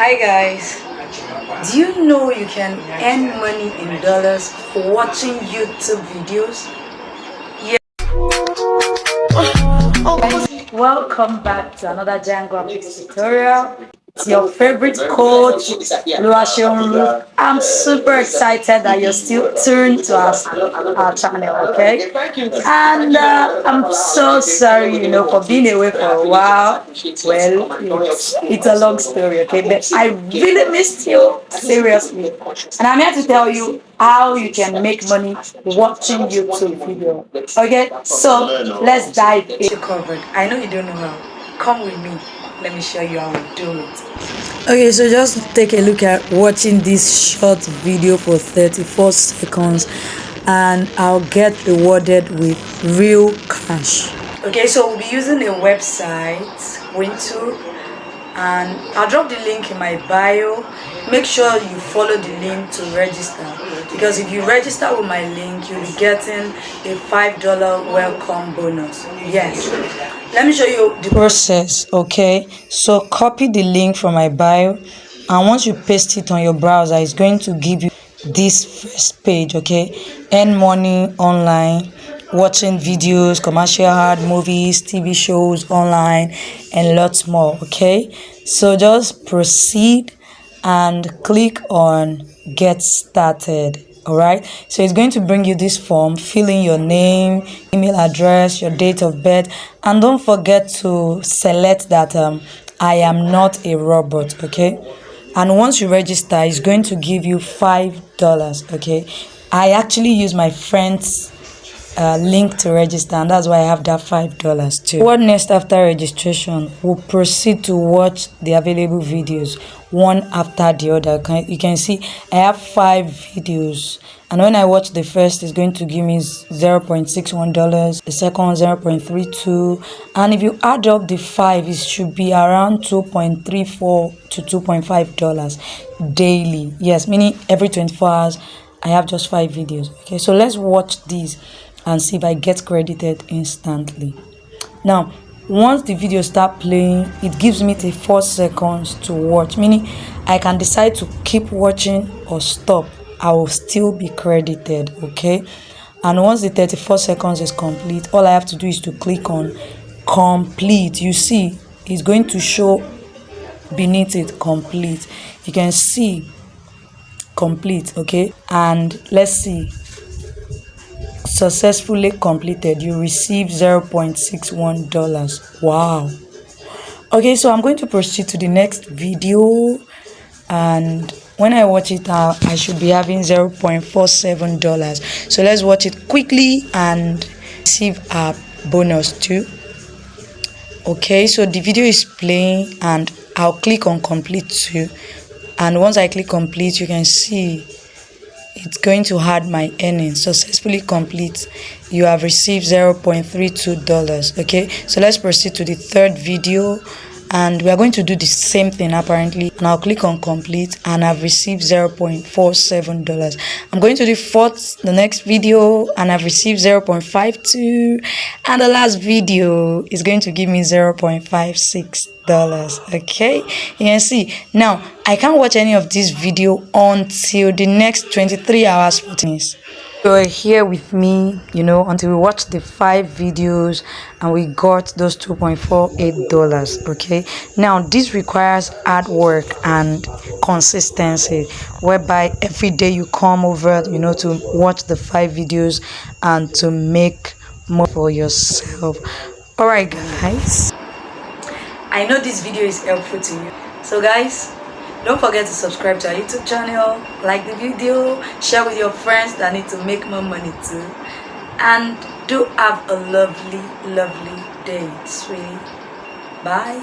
Hi guys, do you know you can earn money in dollars for watching YouTube videos? Yeah. Welcome back to another Jan Graphics tutorial. It's your favorite coach, Luashon. I'm super excited that you're still tuned to our channel, okay? And I'm so sorry, for being away for a while. Well, it's a long story, okay? But I really missed you, seriously. And I'm here to tell you how you can make money watching YouTube video. Okay, so let's dive in. Covered. I know you don't know how. Come with me. Let me show you how we do it. Okay, so just take a look at watching this short video for 34 seconds and I'll get rewarded with real cash. Okay, so we'll be using a website, Wintu, and I'll drop the link in my bio. Make sure you follow the link to register, because if you register with my link you'll be getting a $5 welcome bonus. Yes, let me show you the process. Okay, so copy the link from my bio, and once you paste it on your browser, it's going to give you this first page. Okay, earn money online, watching videos, commercial ad, movies, TV shows online, and lots more. Okay, so just proceed and click on get started. All right, so it's going to bring you this form. Fill in your name, email address, your date of birth, and don't forget to select that I am not a robot. Okay, and once you register, it's going to give you $5. Okay, I actually use my friend's link to register, and that's why I have that $5 too. What next after registration? We'll proceed to watch the available videos one after the other. You can see I have 5 videos, and when I watch the first, it's going to give me $0.61, the second one 0.32, and if you add up the 5, it should be around $2.34 to $2.5 daily. Yes, meaning every 24 hours I have just 5 videos. Okay, so let's watch these and see if I get credited instantly. Now, once the video start playing, it gives me 4 seconds to watch, meaning I can decide to keep watching or stop. I will still be credited. Okay, and once the 34 seconds is complete, all I have to do is to click on complete. You see it's going to show beneath it complete. You can see complete. Okay, and let's see, successfully completed. You receive $0.61. Wow. Okay, so I'm going to proceed to the next video, and when I watch it, I should be having $0.47. so let's watch it quickly and receive a bonus too. Okay, so the video is playing and I'll click on complete too, and once I click complete, you can see it's going to add my earnings. Successfully complete. You have received $0.32. Okay, so let's proceed to the third video, and we are going to do the same thing apparently, and I'll click on complete and I've received $0.47. I'm going to the next video, and I've received 0.52, and the last video is going to give me $0.56. Okay, you can see now I can't watch any of this video until the next 23 hours 14 minutes. You're here with me, until we watch the 5 videos and we got those $2.48. Okay, now this requires hard work and consistency, whereby every day you come over, to watch the 5 videos and to make more for yourself. All right guys, I know this video is helpful to you, so guys, don't forget to subscribe to our YouTube channel, like the video, share with your friends that need to make more money too, and do have a lovely day, sweetie. Bye.